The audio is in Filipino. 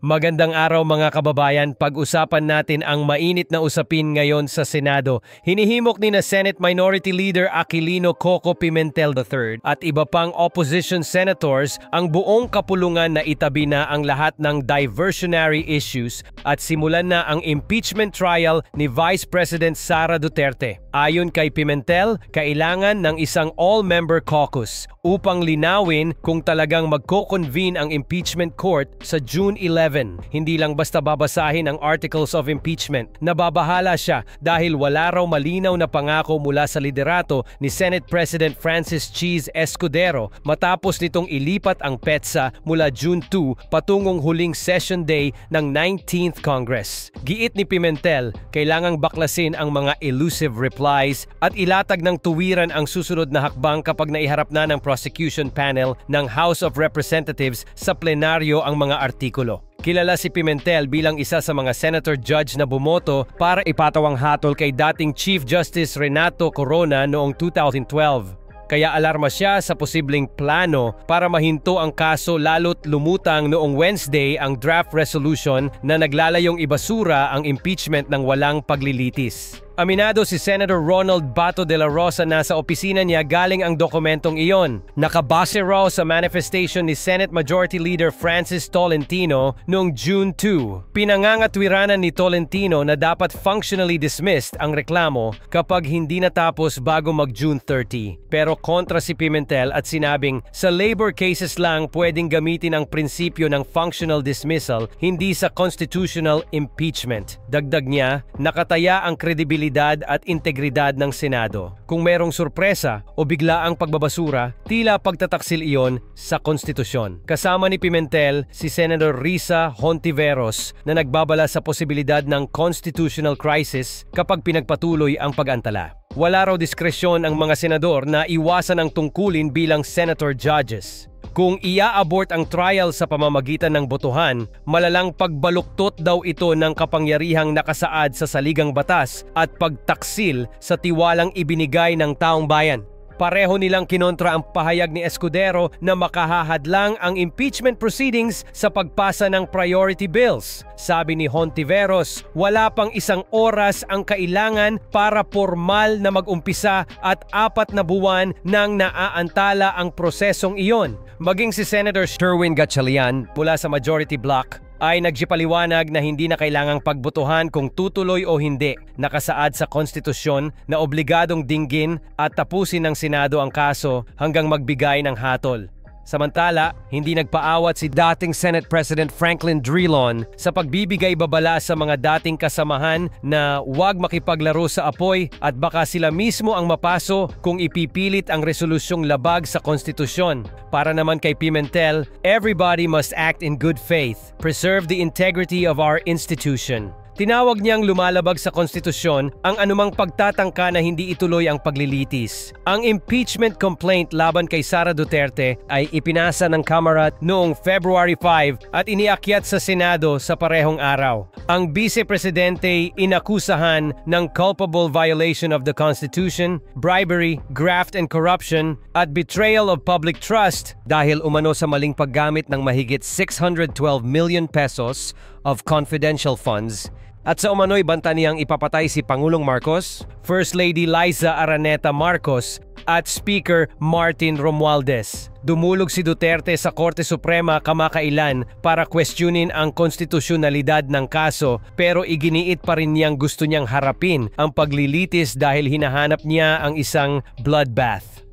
Magandang araw mga kababayan, pag-usapan natin ang mainit na usapin ngayon sa Senado. Hinihimok ni na Senate Minority Leader Aquilino Coco Pimentel III at iba pang opposition senators ang buong kapulungan na itabi na ang lahat ng diversionary issues at simulan na ang impeachment trial ni Vice President Sara Duterte. Ayon kay Pimentel, kailangan ng isang all-member caucus upang linawin kung talagang magko-convene ang impeachment court sa June 11. Hindi lang basta babasahin ang articles of impeachment. Nababahala siya dahil wala raw malinaw na pangako mula sa liderato ni Senate President Francis Cheese Escudero matapos nitong ilipat ang petsa mula June 2 patungong huling session day ng 19th Congress. Giit ni Pimentel, kailangang baklasin ang mga elusive replies at ilatag ng tuwiran ang susunod na hakbang kapag naiharap na ng prosecution panel ng House of Representatives sa plenaryo ang mga artikulo. Kilala si Pimentel bilang isa sa mga senator judge na bumoto para ipatawang hatol kay dating Chief Justice Renato Corona noong 2012. Kaya alarma siya sa posibleng plano para mahinto ang kaso lalo't lumutang noong Wednesday ang draft resolution na naglalayong ibasura ang impeachment ng walang paglilitis. Aminado si Senator Ronald Bato de la Rosa na sa opisina niya galing ang dokumentong iyon. Nakabase raw sa manifestation ni Senate Majority Leader Francis Tolentino noong June 2. Pinangangatwiranan ni Tolentino na dapat functionally dismissed ang reklamo kapag hindi natapos bago mag-June 30. Pero kontra si Pimentel at sinabing sa labor cases lang pwedeng gamitin ang prinsipyo ng functional dismissal, hindi sa constitutional impeachment. Dagdag niya, nakataya ang kredibilidad at integridad ng Senado. Kung merong sorpresa o biglaang pagbabasura, tila pagtataksil iyon sa konstitusyon. Kasama ni Pimentel si Senator Risa Hontiveros na nagbabala sa posibilidad ng constitutional crisis kapag pinagpatuloy ang pag-antala. Wala raw diskresyon ang mga senador na iwasan ang tungkulin bilang senator judges. Kung ia-abort ang trial sa pamamagitan ng botohan, malalang pagbaluktot daw ito ng kapangyarihang nakasaad sa saligang batas at pagtaksil sa tiwalang ibinigay ng taong bayan. Pareho nilang kinontra ang pahayag ni Escudero na makahahadlang ang impeachment proceedings sa pagpasa ng priority bills. Sabi ni Hontiveros, wala pang isang oras ang kailangan para formal na mag-umpisa at 4 na buwan nang naaantala ang prosesong iyon. Maging si Senator Sherwin Gatchalian mula sa Majority Bloc ay nagsipaliwanag na hindi na kailangang pagbotohan kung tutuloy o hindi. Nakasaad sa konstitusyon na obligadong dinggin at tapusin ng Senado ang kaso hanggang magbigay ng hatol. Samantala, hindi nagpaawat si dating Senate President Franklin Drilon sa pagbibigay babala sa mga dating kasamahan na huwag makipaglaro sa apoy at baka sila mismo ang mapaso kung ipipilit ang resolusyong labag sa konstitusyon. Para naman kay Pimentel, everybody must act in good faith, preserve the integrity of our institution. Tinawag niyang lumalabag sa konstitusyon ang anumang pagtatangka na hindi ituloy ang paglilitis. Ang impeachment complaint laban kay Sara Duterte ay ipinasa ng Kamara noong February 5 at iniakyat sa Senado sa parehong araw. Ang Vice-Presidente inakusahan ng culpable violation of the Constitution, bribery, graft and corruption at betrayal of public trust dahil umano sa maling paggamit ng mahigit 612 million pesos of confidential funds. At sa umano'y banta niyang ipapatay si Pangulong Marcos, First Lady Liza Araneta Marcos at Speaker Martin Romualdez. Dumulog si Duterte sa Korte Suprema kamakailan para questionin ang konstitusyonalidad ng kaso pero iginiit pa rin niyang gusto niyang harapin ang paglilitis dahil hinahanap niya ang isang bloodbath.